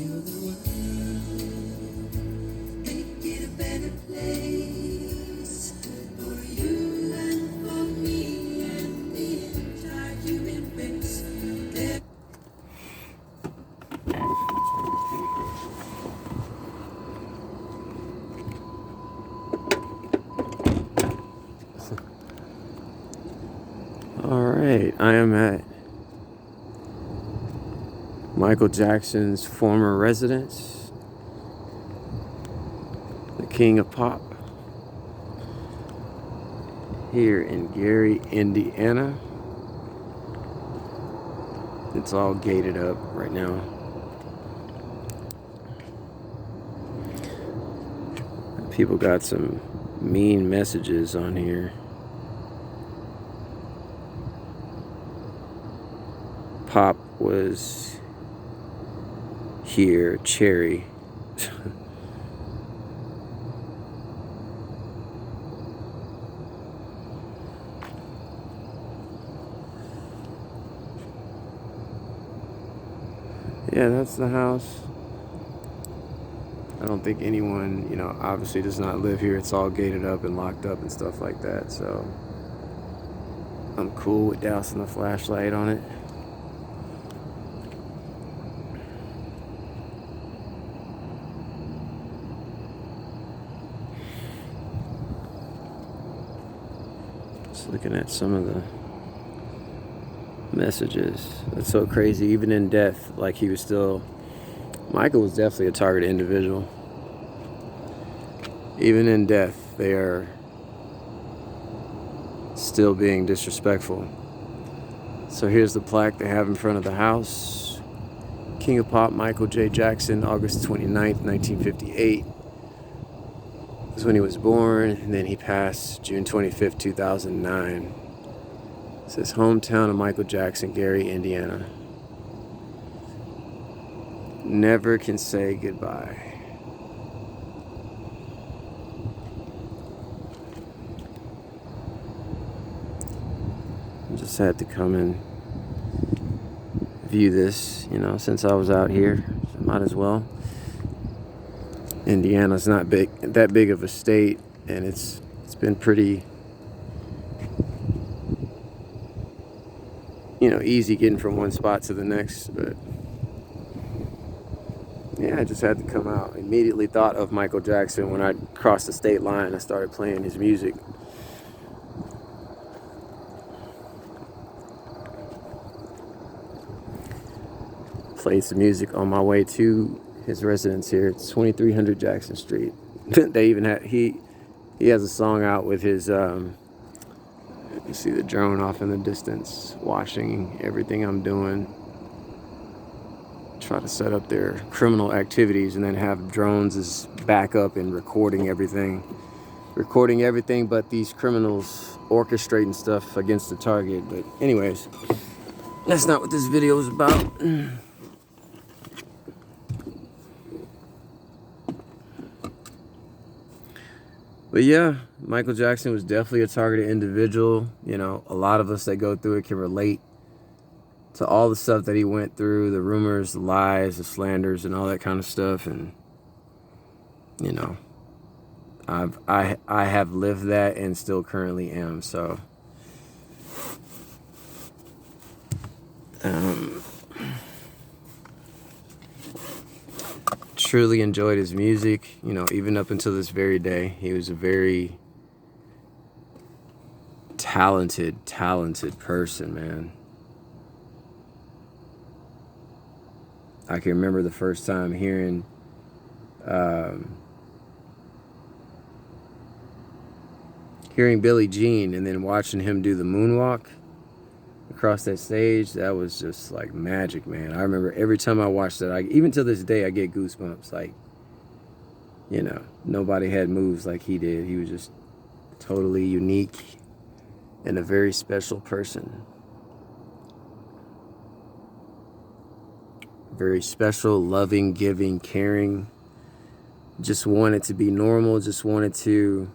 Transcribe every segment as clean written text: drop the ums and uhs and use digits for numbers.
heal the world, make it a better place for you and for me and the entire human race. All right, I am at Michael Jackson's former residence, the King of Pop, here in Gary, Indiana. It's all gated up right now. People got some mean messages on here. Pop was here, Cherry. Yeah, that's the house. I don't think anyone, obviously does not live here. It's all gated up and locked up and stuff like that. So I'm cool with dousing the flashlight on it. Just looking at some of the messages. That's so crazy. Even in death, like he was still... Michael was definitely a targeted individual. Even in death, they are still being disrespectful. So here's the plaque they have in front of the house. King of Pop, Michael J. Jackson, August 29th, 1958. That's when he was born, and then he passed June 25th, 2009. It says hometown of Michael Jackson, Gary, Indiana. Never can say goodbye. I just had to come and view this, since I was out here. So might as well. Indiana's not that big of a state, and it's been pretty, easy getting from one spot to the next. But yeah, I just had to come out. Immediately thought of Michael Jackson when I crossed the state line. I started playing his music. Played some music on my way to his residence here. It's 2300 Jackson Street. They even had he has a song out with his you see the drone off in the distance, watching everything I'm doing. Try to set up their criminal activities and then have drones as backup and recording everything but these criminals orchestrating stuff against the target. But anyways, that's not what this video is about. But yeah, Michael Jackson was definitely a targeted individual. A lot of us that go through it can relate to all the stuff that he went through, the rumors, the lies, the slanders, and all that kind of stuff. And I have lived that and still currently am. So truly enjoyed his music, even up until this very day. He was a very talented person, man. I can remember the first time hearing Billie Jean and then watching him do the moonwalk across that stage. That was just like magic, man. I remember every time I watched that, even to this day, I get goosebumps. Like, nobody had moves like he did. He was just totally unique and a very special person. Very special, loving, giving, caring. Just wanted to be normal. Just wanted to...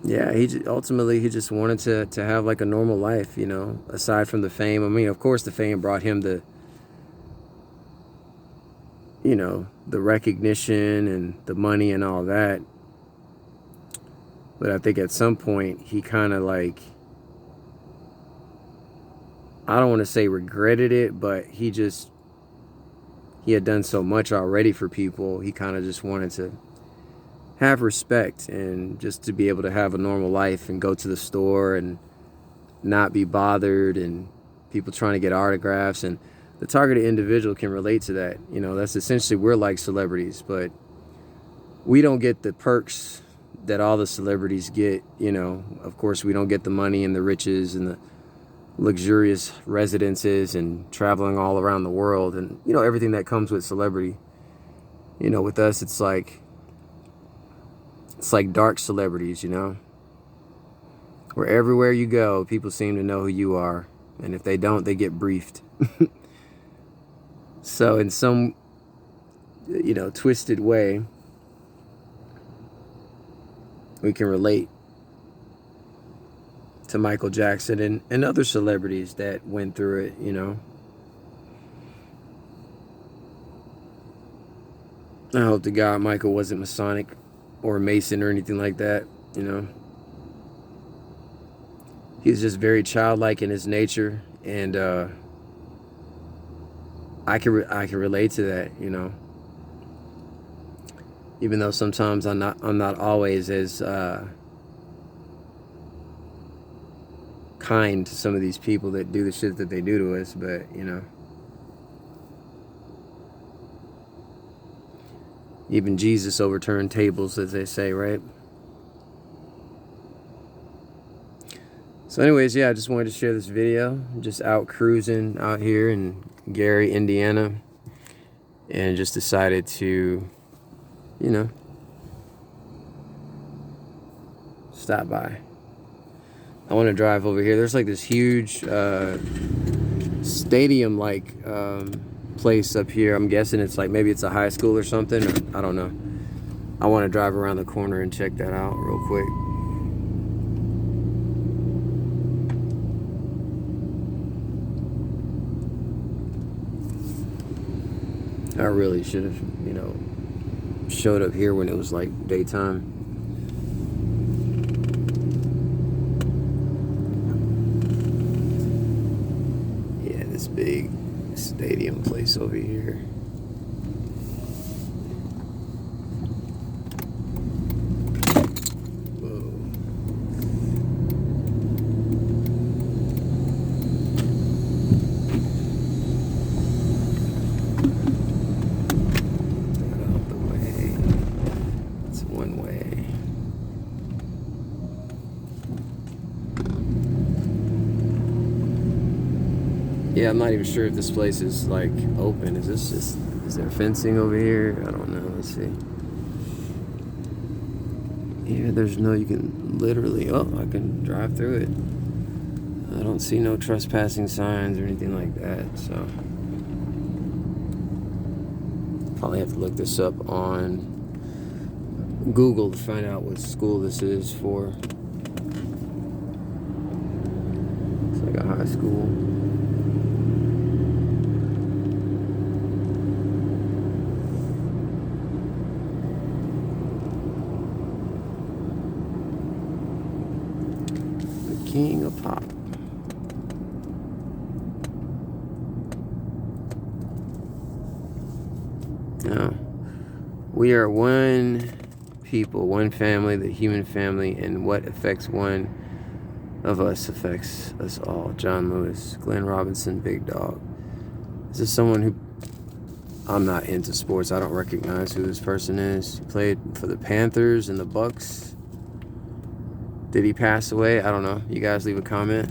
Yeah, he just wanted to have like a normal life, aside from the fame. I mean, of course, the fame brought him the you know, the recognition and the money and all that. But I think at some point he kind of like, I don't want to say regretted it, but he had done so much already for people. He kind of just wanted to have respect and just to be able to have a normal life and go to the store and not be bothered and people trying to get autographs. And the targeted individual can relate to that. You know, that's essentially, we're like celebrities, but we don't get the perks that all the celebrities get. You know, of course, we don't get the money and the riches and the luxurious residences and traveling all around the world and, you know, everything that comes with celebrity. You know, with us, it's like dark celebrities, you know, where everywhere you go, people seem to know who you are. And if they don't, they get briefed. So in some, you know, twisted way, we can relate to Michael Jackson and other celebrities that went through it, you know. I hope to God Michael wasn't Masonic or Mason or anything like that, you know. He was just very childlike in his nature, and I can relate to that, you know. Even though sometimes I'm not always as kind to some of these people that do the shit that they do to us, but you know, even Jesus overturned tables, as they say, right? So anyways, yeah, I just wanted to share this video. I'm just out cruising out here in Gary, Indiana, and just decided to, you know, stop by. I want to drive over here. There's like this huge stadium-like place up here. I'm guessing it's like, maybe it's a high school or something. Or, I don't know. I want to drive around the corner and check that out real quick. I really should have, you know, showed up here when it was like daytime. Yeah, this big stadium place over here. Yeah, I'm not even sure if this place is like open. Is there fencing over here? I don't know. Let's see. Yeah, there's no, you can literally, oh, I can drive through it. I don't see no trespassing signs or anything like that, so. Probably have to look this up on Google to find out what school this is for. It's like a high school. King of Pop. Now, we are one people, one family, the human family, and what affects one of us affects us all. John Lewis, Glenn Robinson, Big Dog. This is someone who, I'm not into sports. I don't recognize who this person is. He played for the Panthers and the Bucks. Did he pass away? I don't know. You guys leave a comment.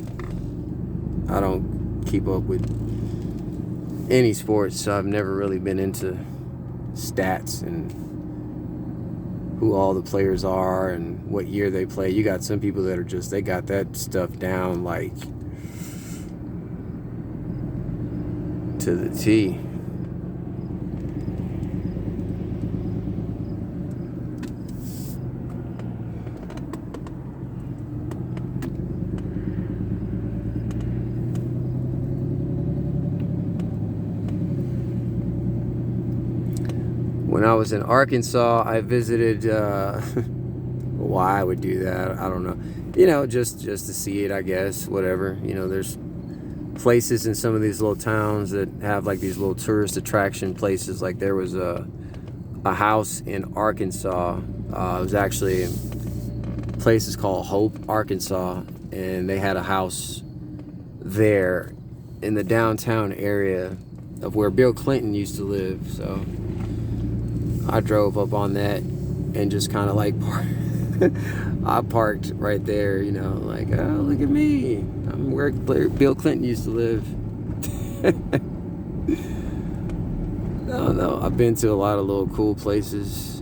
I don't keep up with any sports, so I've never really been into stats and who all the players are and what year they play. You got some people that are just, they got that stuff down like to the T. when I was in Arkansas, I visited. Why I would do that, I don't know. You know, just to see it, I guess. Whatever. You know, there's places in some of these little towns that have like these little tourist attraction places. Like there was a house in Arkansas. It was actually places called Hope, Arkansas, and they had a house there in the downtown area of where Bill Clinton used to live. So I drove up on that and just kind of like I parked right there, you know, like, oh, look at me, I'm where Bill Clinton used to live. No, I've been to a lot of little cool places.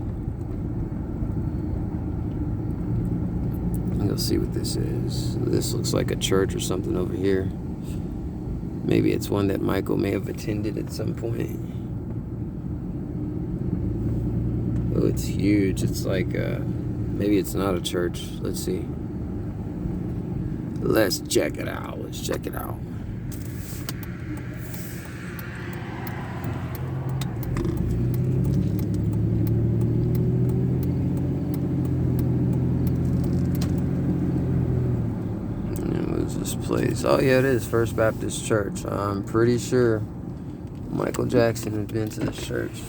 Go see what this is. This looks like a church or something over here. Maybe it's one that Michael may have attended at some point. Oh, it's huge. It's like, maybe it's not a church. Let's see. Let's check it out. Let's check it out. This place. Oh yeah, it is First Baptist Church. I'm pretty sure Michael Jackson had been to this church.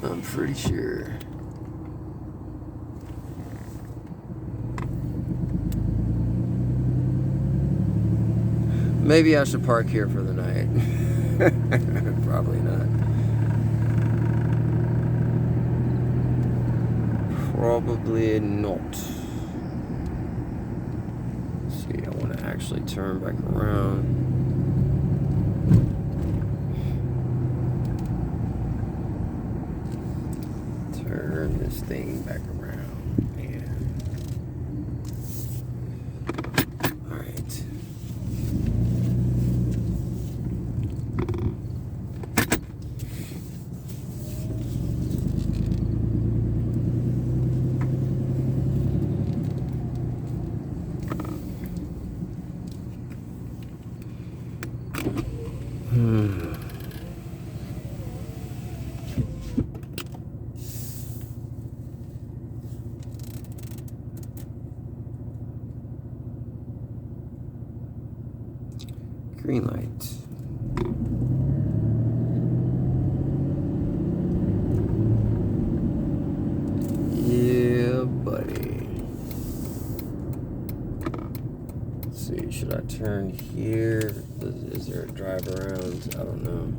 I'm pretty sure. Maybe I should park here for the night. Probably not. Probably not. I want to actually turn back around. Turn this thing back around, man. All right. Green light. Yeah, buddy. Let's see, should I turn here? Is there a drive around? I don't know.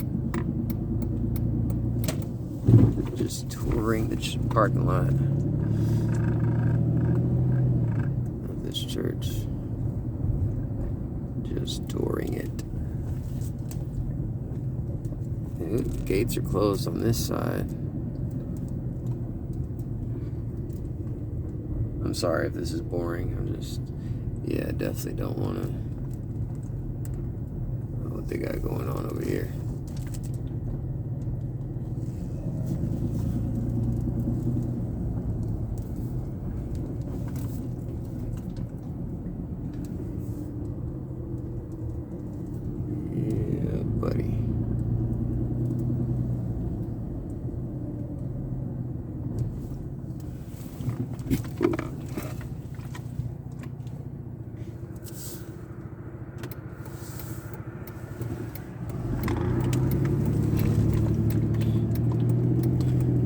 Just touring the parking lot of this church. Just touring it. Ooh, the gates are closed on this side. I'm sorry if this is boring. Yeah, definitely don't want to know what they got going on over here. Yeah, buddy.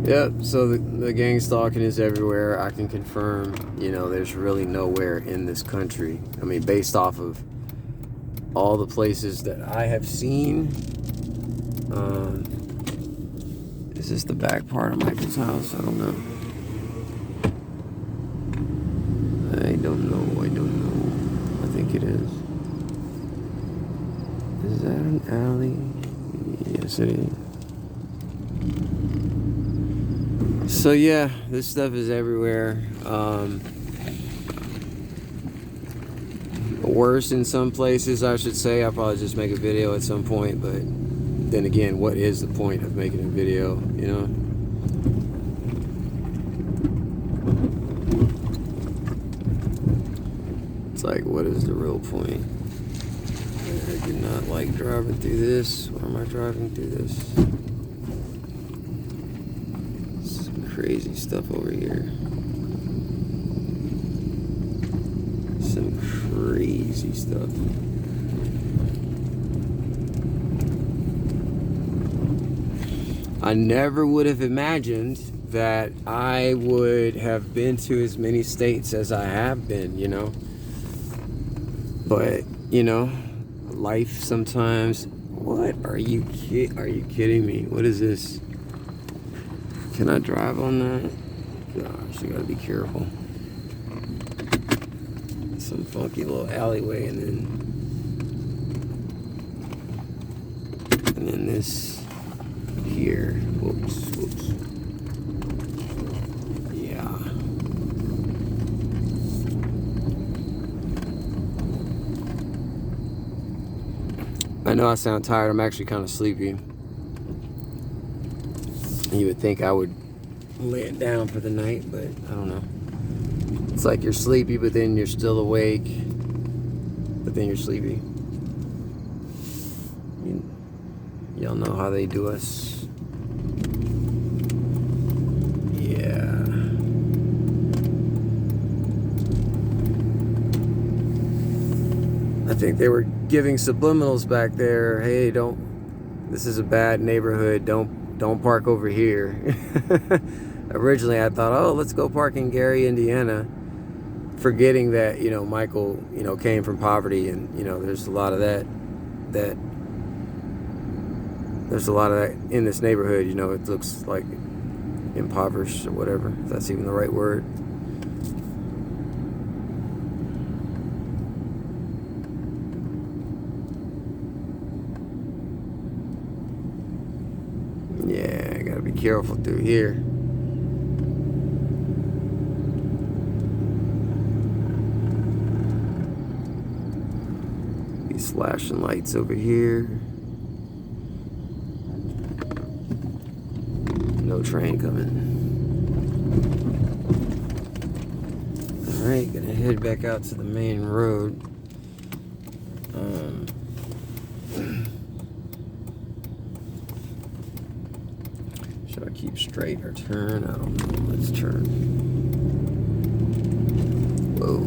Yep, so the gang stalking is everywhere. I can confirm, there's really nowhere in this country. I mean, based off of all the places that I have seen. Is this the back part of Michael's house? I don't know. I don't know. I think it is. Is that an alley? Yes, it is. So yeah, this stuff is everywhere. Worse in some places, I should say. I'll probably just make a video at some point, but then again, what is the point of making a video, It's like, what is the real point? I do not like driving through this. Why am I driving through this? crazy stuff over here. Some crazy stuff. I never would have imagined that I would have been to as many states as I have been, you know. But, you know, life sometimes. What are you kidding me? What is this? Can I drive on that? Gosh, I gotta be careful. Some funky little alleyway, and then this here. Whoops. Yeah. I know I sound tired. I'm actually kind of sleepy. You would think I would lay it down for the night, but I don't know. It's like you're sleepy, but then you're still awake, but then you're sleepy. Y'all know how they do us. Yeah. I think they were giving subliminals back there. Hey, this is a bad neighborhood. Don't park over here. Originally, I thought, oh, let's go park in Gary, Indiana, forgetting that, you know, Michael, you know, came from poverty, and, you know, there's a lot of that in this neighborhood. You know, it looks like impoverished or whatever, if that's even the right word. Yeah, I gotta be careful through here. These flashing lights over here. No train coming. Alright, gonna head back out to the main road. Should I keep straight or turn? I don't know. Let's turn. Whoa.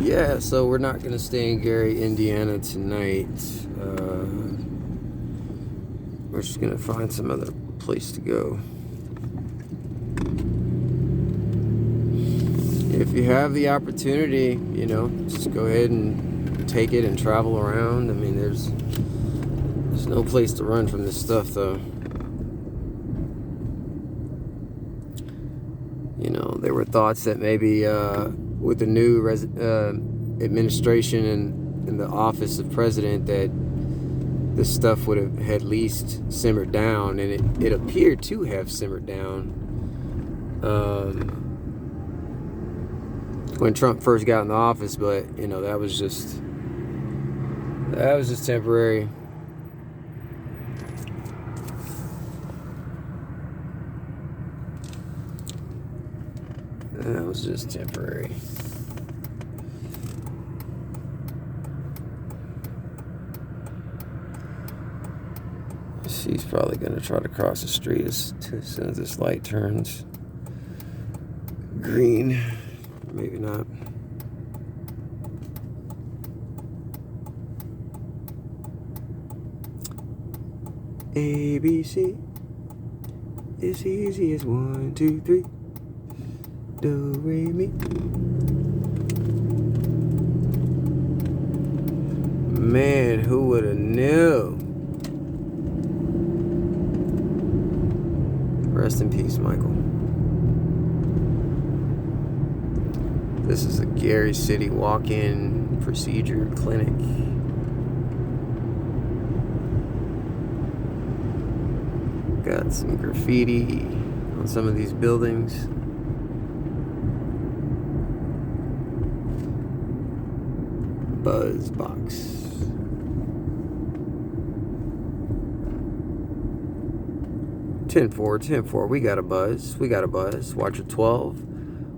Yeah, so we're not going to stay in Gary, Indiana tonight. We're just going to find some other place to go. If you have the opportunity, you know, just go ahead and take it and travel around. I mean, there's no place to run from this stuff, though. You know, there were thoughts that maybe with the new administration and the office of president, that this stuff would have at least simmered down, and it appeared to have simmered down when Trump first got in the office. But, you know, that was just temporary. That was just temporary. She's probably going to try to cross the street as soon as this light turns green. Maybe not. ABC is easy as 1, 2, 3. Do, re, mi. Man, who would have knew? Rest in peace, Michael. This is a Gary City walk-in procedure clinic. Got some graffiti on some of these buildings. Buzz box. 10-4, 10-4. We got a buzz. We got a buzz. Watch your 12.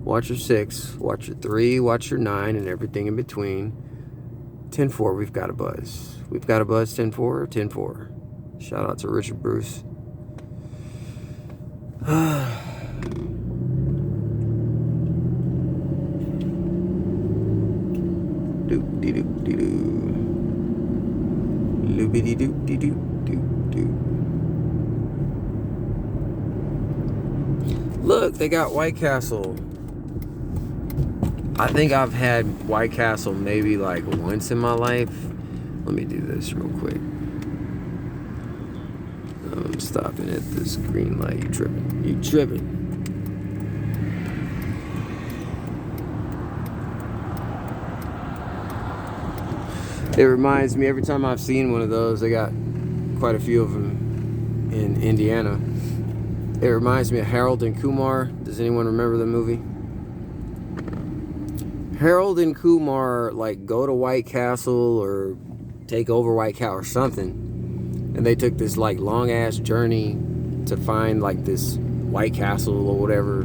Watch your 6. Watch your 3. Watch your 9 and everything in between. 10-4. We've got a buzz. We've got a buzz. 10-4. 10-4. Shout out to Richard Bruce. Look, they got White Castle. I think I've had White Castle maybe like once in my life. Let me do this real quick. I'm stopping at this green light. You tripping. You tripping. It reminds me, every time I've seen one of those, they got quite a few of them in Indiana. It reminds me of Harold and Kumar. Does anyone remember the movie? Harold and Kumar like go to White Castle or take over White Castle or something, and they took this like long ass journey to find like this White Castle or whatever.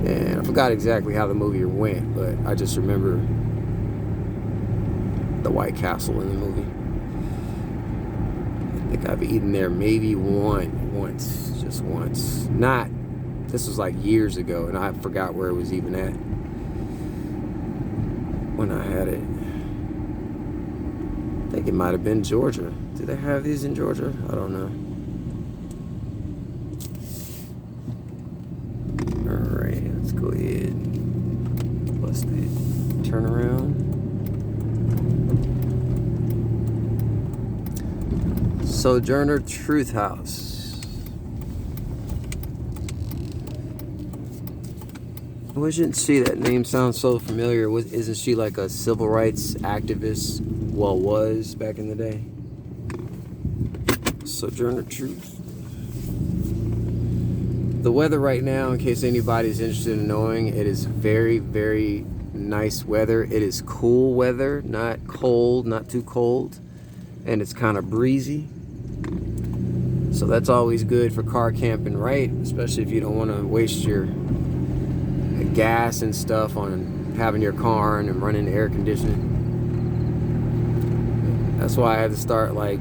And I forgot exactly how the movie went, but I just remember the White Castle in the movie. I think I've eaten there maybe once, just once. This was like years ago, and I forgot where it was even at when I had it. I think it might have been Georgia. Do they have these in Georgia? I don't know. Alright, let's go ahead. Bust it. Turn around. Sojourner Truth House. I didn't see that name sounds so familiar. Isn't she like a civil rights activist? Well, was back in the day. Sojourner Truth. The weather right now, in case anybody's interested in knowing, it is very, very nice weather. It is cool weather, not cold, not too cold, and it's kind of breezy. So that's always good for car camping, right? Especially if you don't want to waste your gas and stuff on having your car and running air conditioning. That's why I had to start like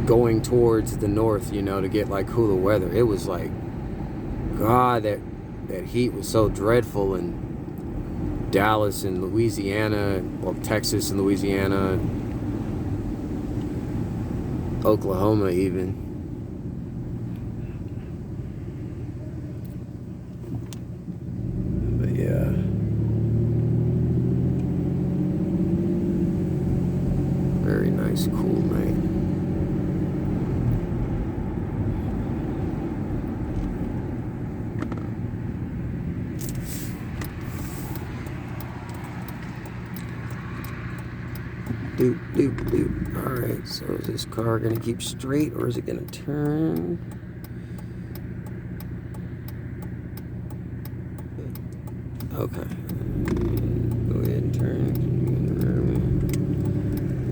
going towards the north, you know, to get like cooler weather. It was like, God, that heat was so dreadful in Dallas and Louisiana, well, Texas and Louisiana, Oklahoma even. But yeah. Very nice, cool night. Doop, doop, doop. Alright, so is this car gonna keep straight or is it gonna turn? Okay. Go ahead and turn.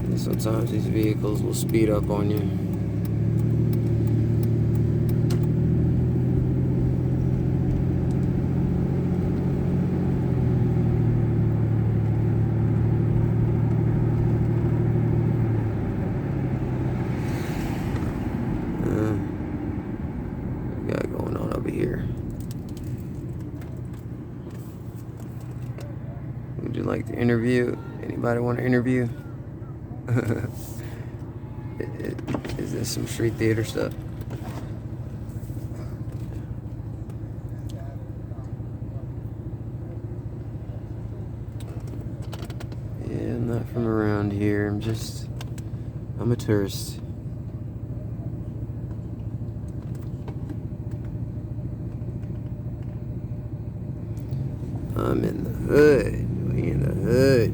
And sometimes these vehicles will speed up on you. Got going on over here. Would you like to interview? Anybody want to interview? Is this some street theater stuff? Yeah, I'm not from around here. I'm a tourist. I'm in the hood. We in the hood.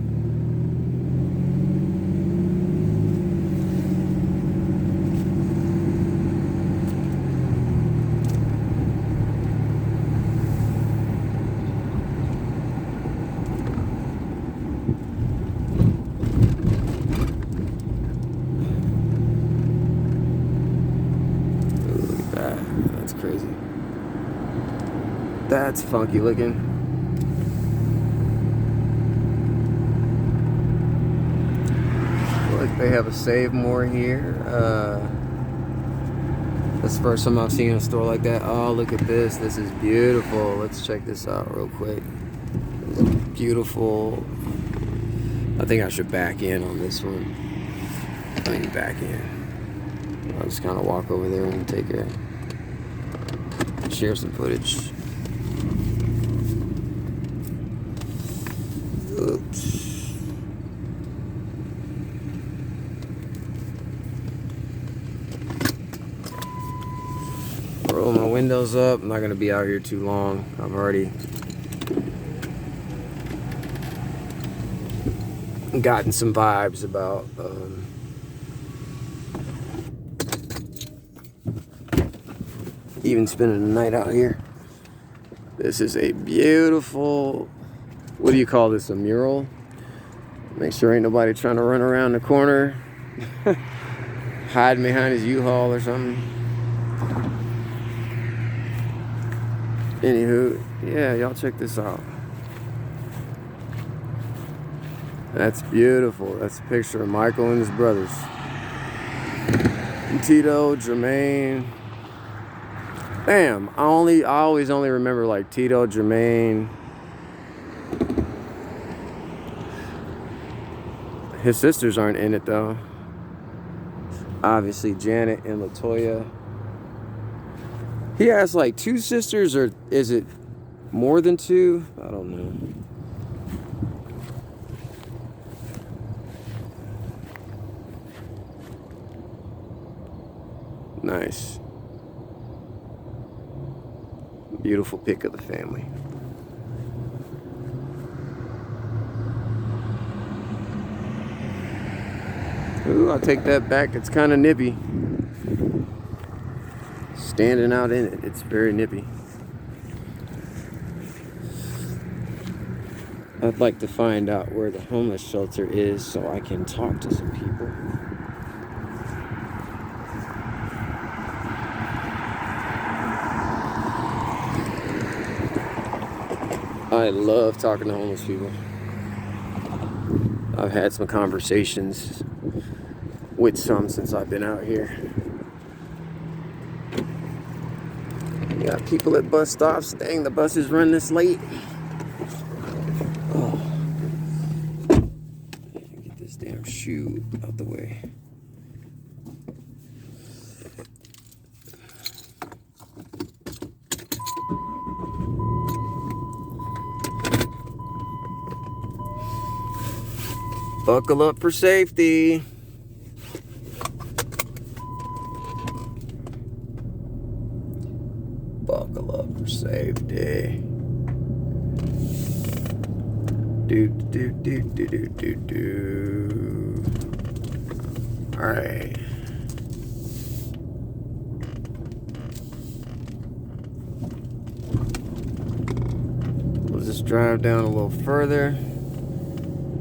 That's funky looking. Look, they have a Save More here. That's the first time I've seen a store like that. Oh, look at this. This is beautiful. Let's check this out real quick. Beautiful. I think I should back in on this one. I need to back in. I'll just kind of walk over there and share some footage. Oops. Roll my windows up. I'm not going to be out here too long. I've already gotten some vibes about even spending the night out here. This is a beautiful, what do you call this, a mural? Make sure ain't nobody trying to run around the corner hiding behind his U-Haul or something. Anywho, yeah, y'all check this out. That's beautiful. That's a picture of Michael and his brothers. Tito, Jermaine. Damn, I always only remember like Tito, Jermaine. His sisters aren't in it though. Obviously Janet and Latoya. He has like 2 sisters, or is it more than 2? I don't know. Nice. Beautiful pic of the family. Ooh, I'll take that back. It's kind of nippy. Standing out in it, it's very nippy. I'd like to find out where the homeless shelter is so I can talk to some people. I love talking to homeless people. I've had some conversations with some since I've been out here. You got people at bus stops. Dang, the buses run this late. Oh. Get this damn shoe out the way. Buckle up for safety. Buckle up for safety. Do do do do do do do. All right. We'll just drive down a little further.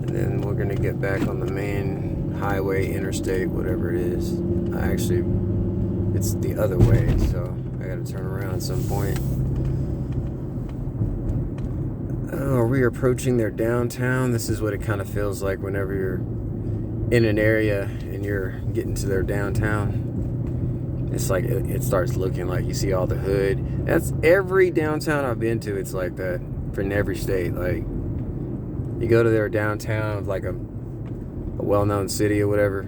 And then we're gonna get back on the main highway, interstate, whatever it is. Actually, it's the other way, so I gotta turn around at some point. Oh, are we approaching their downtown? This is what it kind of feels like whenever you're in an area and you're getting to their downtown. It's like it starts looking like you see all the hood. That's every downtown I've been to. It's like that in every state. Like, you go to their downtown of like a well-known city or whatever.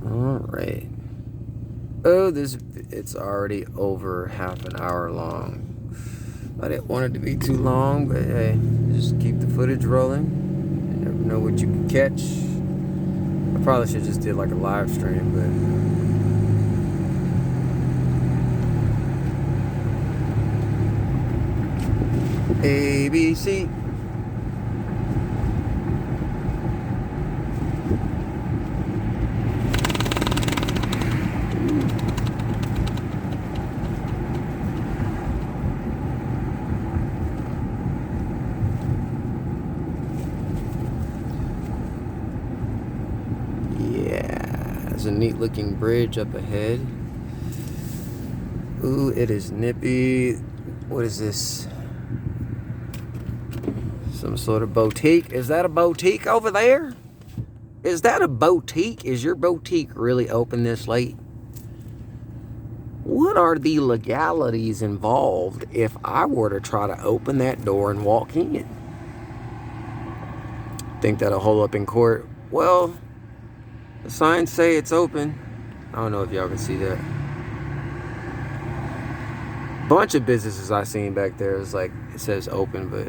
All right. Oh, it's already over half an hour long. I didn't want it to be too long, but hey, just keep the footage rolling. You never know what you can catch. I probably should just did like a live stream, but ABC. There's a neat looking bridge up ahead. Ooh, it is nippy. What is this? Some sort of boutique. Is that a boutique over there? Is that a boutique? Is your boutique really open this late? What are the legalities involved if I were to try to open that door and walk in? Think that'll hold up in court? Well, the signs say it's open. I don't know if y'all can see that. Bunch of businesses I seen back there is like, it says open, but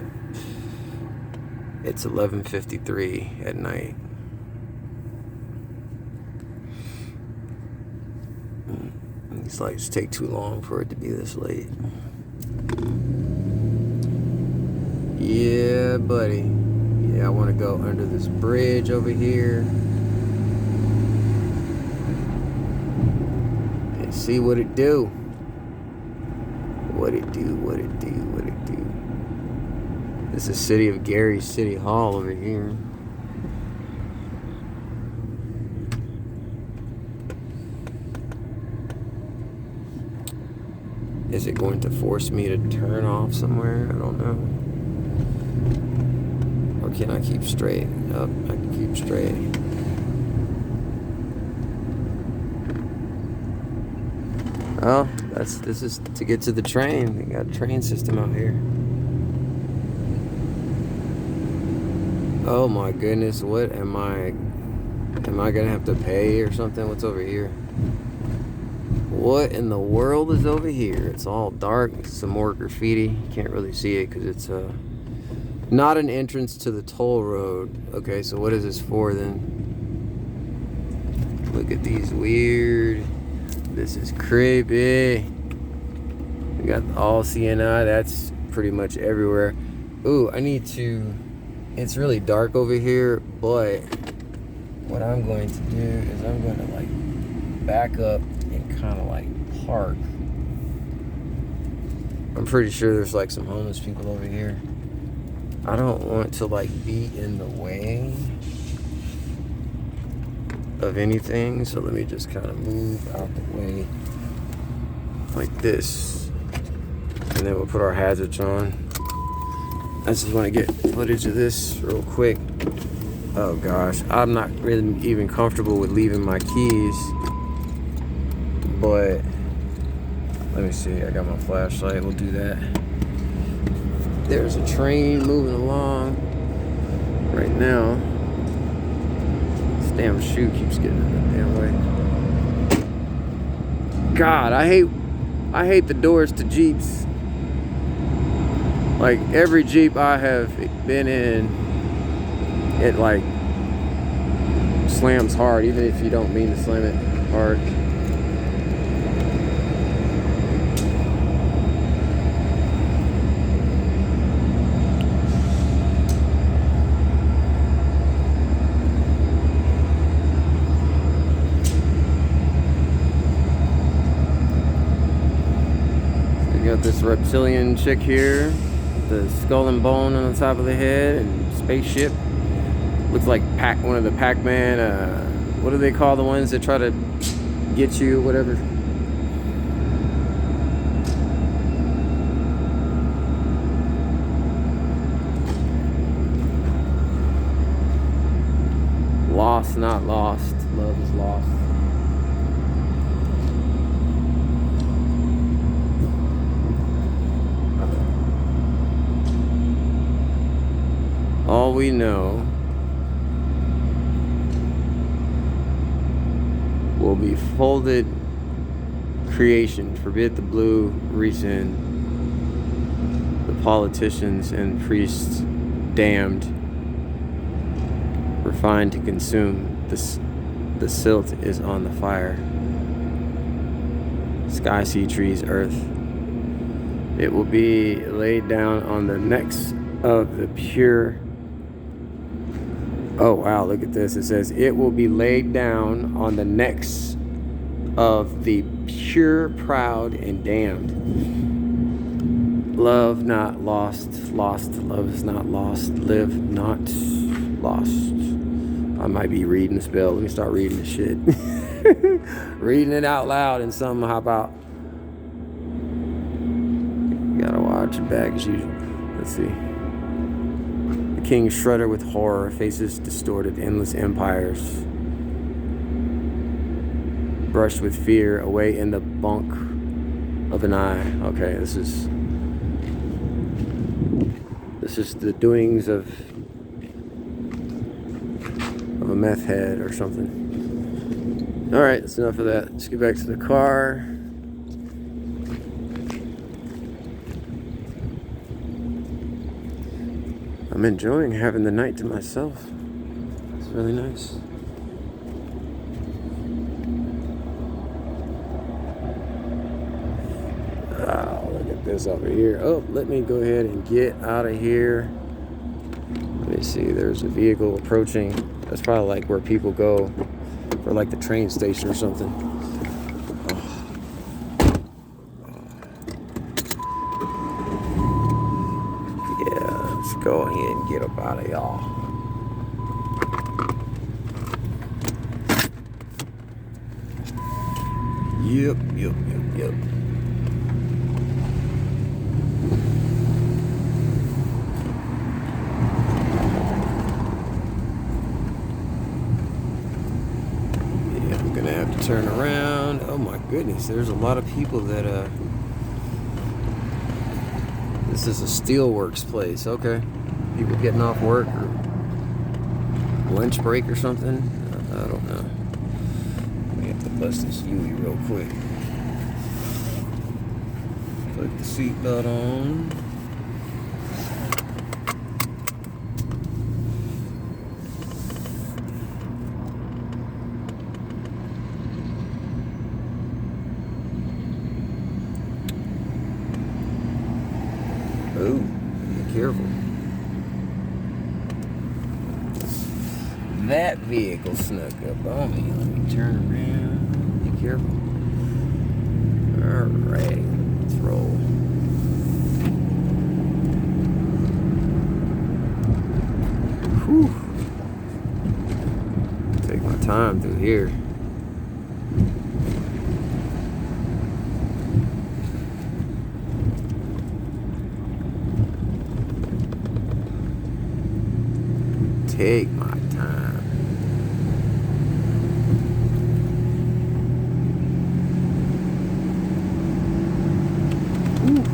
it's 11:53 at night. These lights take too long for it to be this late. Yeah, buddy. Yeah, I want to go under this bridge over here and see what it do. What it do, what it do, what it do. This is City of Gary City Hall over here. Is it going to force me to turn off somewhere? I don't know. Or can I keep straight? Oh, I can keep straight. Oh, this is to get to the train. They got a train system out here. Oh my goodness, what am I gonna have to pay or something? What's over here? What in the world is over here? It's all dark. Some more graffiti. Can't really see it because it's not an entrance to the toll road. Okay, so what is this for then? Look at these weird. This is creepy. We got all CNI. That's pretty much everywhere. Ooh, I need to. It's really dark over here, but what I'm going to do is I'm going to like back up and kind of like park. I'm pretty sure there's like some homeless people over here. I don't want to like be in the way of anything, so let me just kind of move out the way like this, and then we'll put our hazards on. I just want to get footage of this real quick. Oh gosh, I'm not really even comfortable with leaving my keys, but let me see. I got my flashlight. We'll do that. There's a train moving along right now. This damn shoe keeps getting in the damn way. God, I hate the doors to Jeeps. Like every Jeep I have been in, it like slams hard, even if you don't mean to slam it hard. So you got this reptilian chick here. The skull and bone on the top of the head and spaceship. Looks like one of the Pac-Man, what do they call the ones that try to get you, whatever? Lost, not lost. Love is lost. All we know will be folded creation. Forbid the blue, rescind. The politicians and priests damned. Refined to consume. The silt is on the fire. Sky, sea, trees, earth. It will be laid down on the necks of the pure. Oh wow, look at this. It says, it will be laid down on the necks of the pure, proud, and damned. Love not lost, lost, love is not lost, live not lost. I might be reading the spell. Let me start reading this shit. Reading it out loud and something hop out. Gotta watch it back as usual. Let's see. The king shuddered with horror, faces distorted, endless empires. Brushed with fear, away in the bunk of an eye. Okay, this is the doings of a meth head or something. All right, that's enough of that. Let's get back to the car. I'm enjoying having the night to myself. It's really nice. Oh, look at this over here. Oh, let me go ahead and get out of here. Let me see, there's a vehicle approaching. That's probably like where people go for like the train station or something. Yeah, let's go ahead and get up out of y'all. Yep. Turn around. Oh my goodness, there's a lot of people that this is a steelworks place. Okay, people getting off work or lunch break or something. I don't know. We have to bust this UE real quick. Put the seatbelt on. Oh, be careful. That vehicle snuck up on me. Let me turn around. Be careful. Alright, let's roll. Whew. Take my time through here. Take my time. Ooh.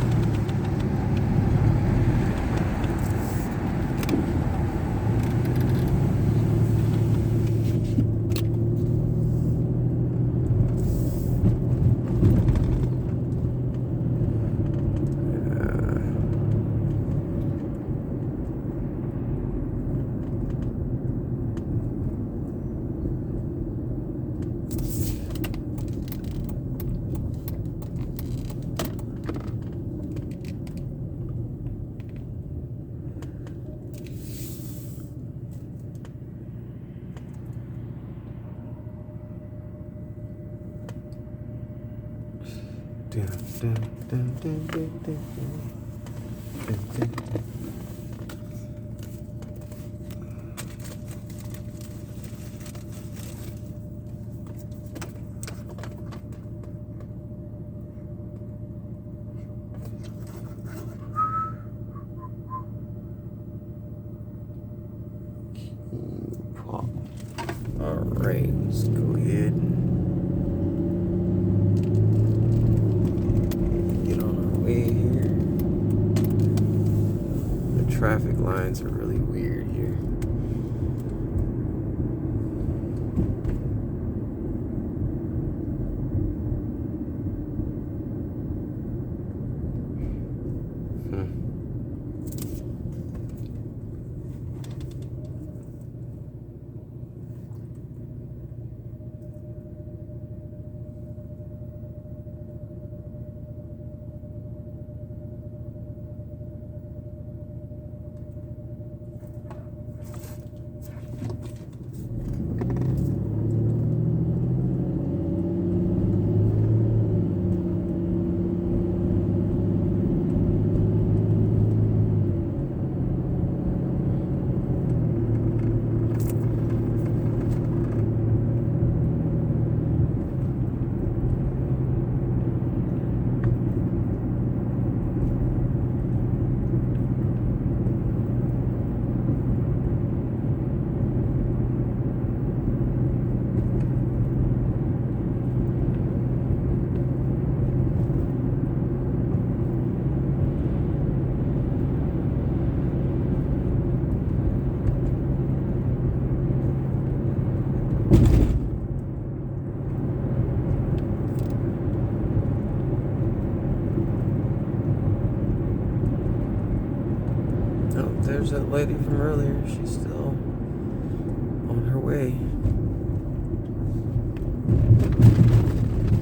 All right, let's go ahead and get on our way here. The traffic lines are really weird here. lady from earlier, she's still on her way.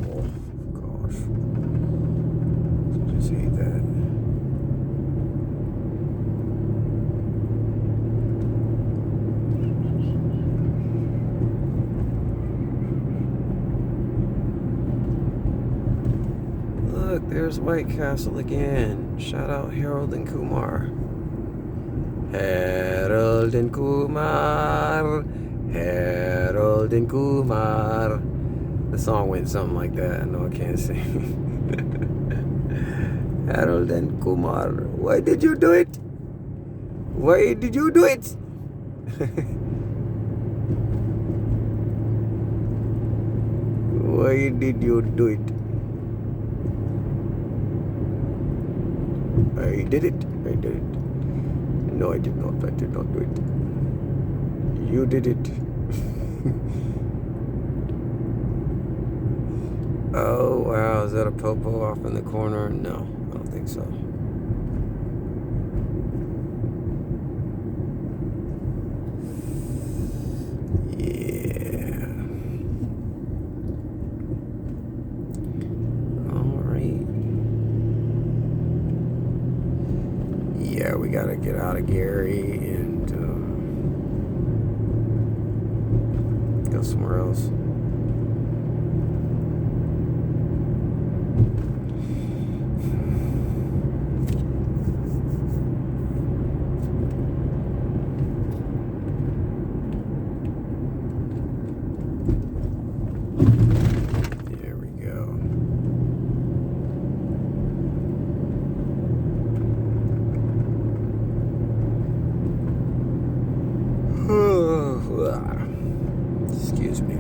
Oh, gosh. I just hate that. Look, there's White Castle again. Shout out Harold and Kumar. Harold and Kumar. Harold and Kumar. The song went something like that. I know I can't sing. Harold and Kumar. Why did you do it? Why did you do it? Why did you do it? I did it. I did it. No, I did not. I did not do it. You did it. Oh, wow. Is that a popo off in the corner? No, I don't think so. Yeah. All right. Yeah, we got to get out of Gary and go somewhere else. Excuse me.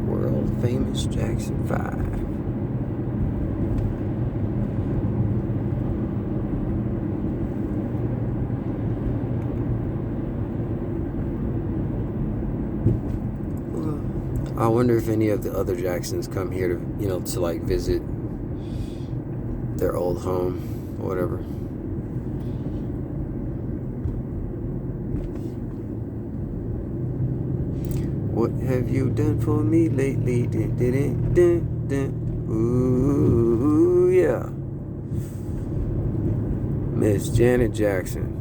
World famous Jackson 5. I wonder if any of the other Jacksons come here to, to like visit their old home or whatever. What have you done for me lately? Ooh, yeah. Miss Janet Jackson.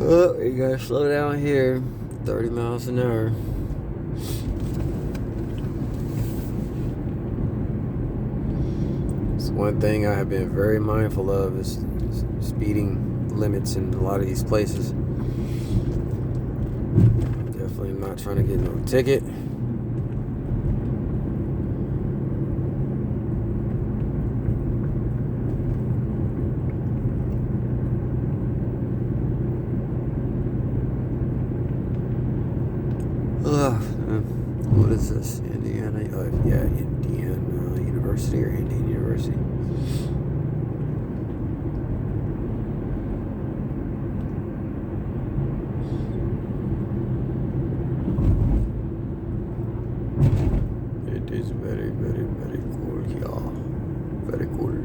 Oh, you gotta slow down here. 30 miles an hour. It's one thing I have been very mindful of is speeding limits in a lot of these places. Definitely not trying to get no ticket. What is this? Indiana? Yeah, Indiana University or Indiana University. It is very, very Very quarter.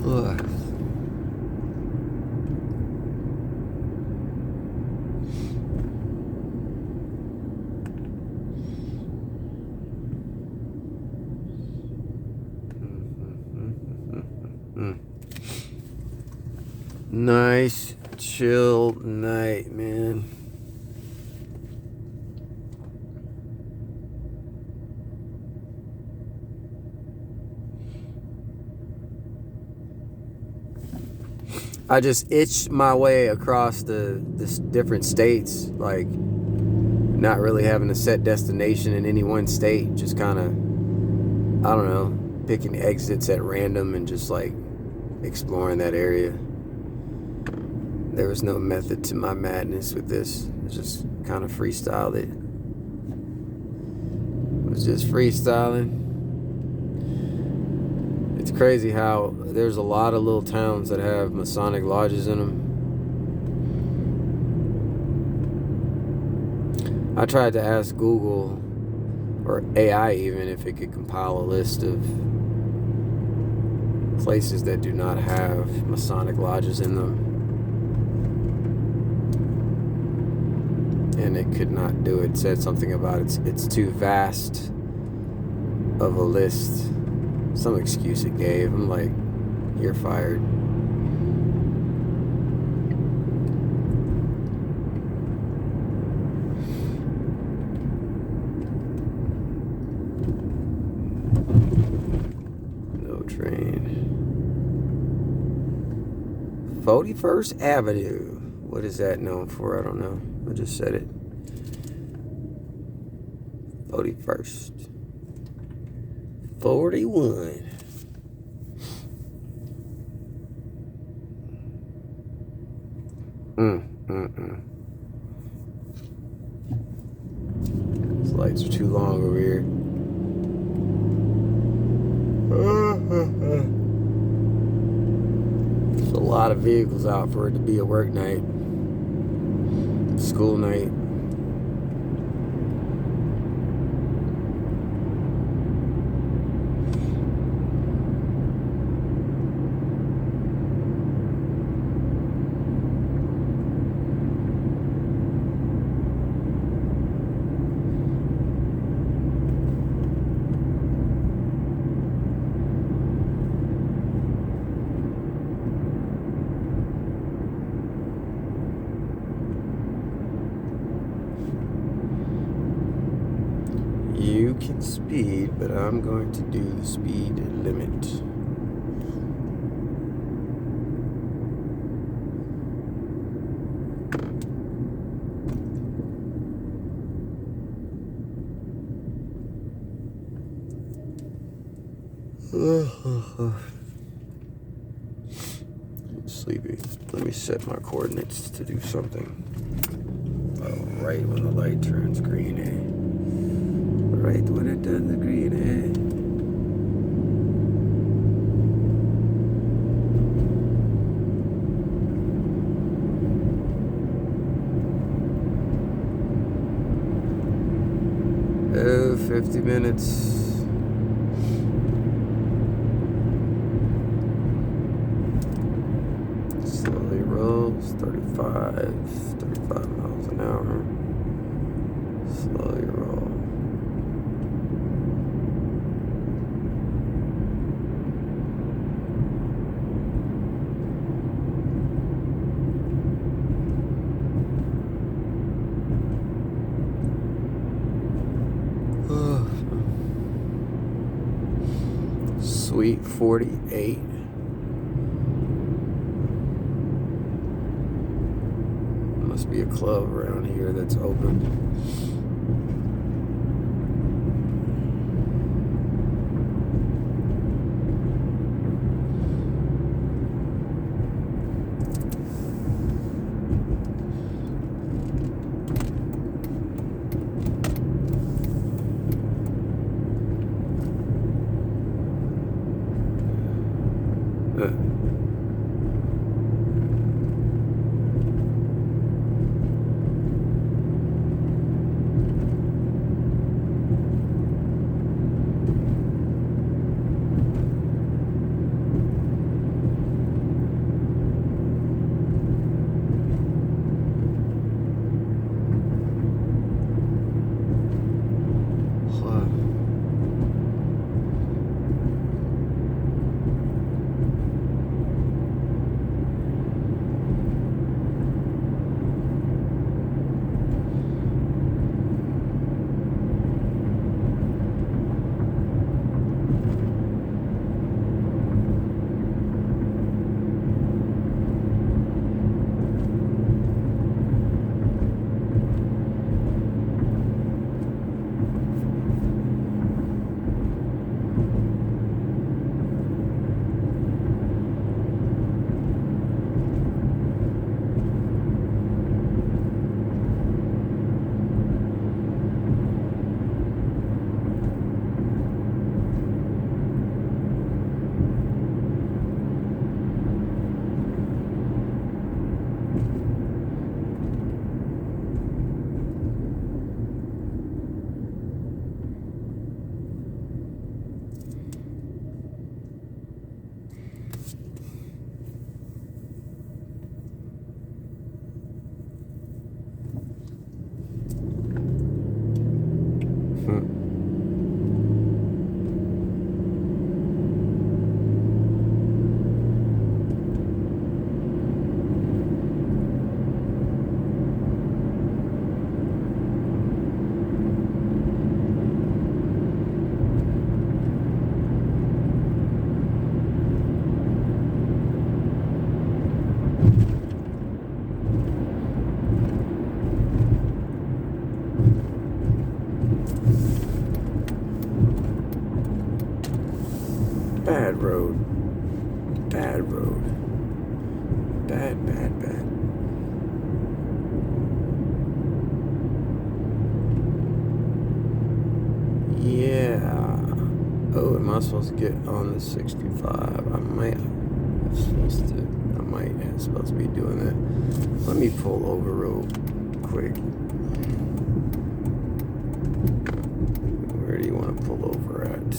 Ugh. Nice, chill night, man. I just itched my way across the different states, like not really having a set destination in any one state, just kind of, I don't know, picking exits at random and just like exploring that area. There was no method to my madness with this. I just kind of freestyled it. It was just freestyling. It's crazy how there's a lot of little towns that have Masonic lodges in them. I tried to ask Google, or AI even, if it could compile a list of places that do not have Masonic lodges in them. And it could not do it. It said something about it's too vast of a list. Some excuse it gave. I'm like, you're fired. No train. 41st Avenue. What is that known for? I don't know. I just said it. 41st. 41. These lights are too long over here. There's a lot of vehicles out for it to be a work night. School night. You can speed, but I'm going to do the speed limit. I'm sleepy. Let me set my coordinates to do something. Oh, right when the light turns green, eh? Right when it does the green, eh? Oh, 50 minutes. Slowly rolls, 35 miles an hour. Slowly roll. Sweet 48. Must be a club around here that's open. Bad road. Bad road. Bad, bad, bad. Yeah. Oh, am I supposed to get on the 65? I might supposed to be doing that. Let me pull over real quick. Where do you want to pull over at?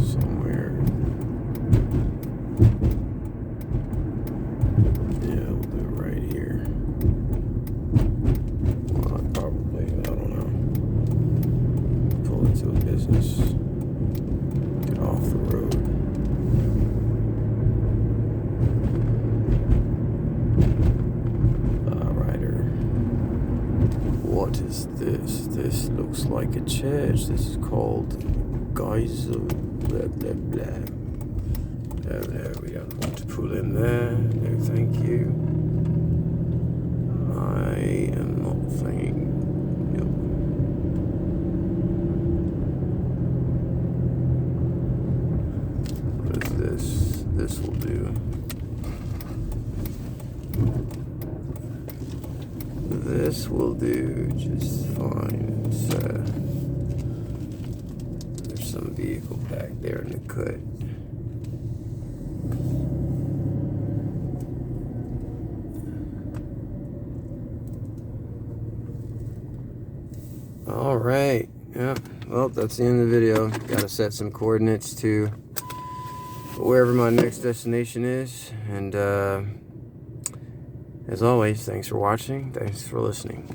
Somewhere. Yeah, we'll do it right here. Well, probably, I don't know. Pull into a business. Get off the road. Rider. What is this? This looks like a church. This is called Geyser. Blah blah blah. There we don't want to pull in there. No, thank you. I am not thinking. What is this? This will do. This will do just fine. There's some vehicle back there in the cut. All right. Yeah. Well, that's the end of the video. Got to set some coordinates to wherever my next destination is. And as always, thanks for watching. Thanks for listening.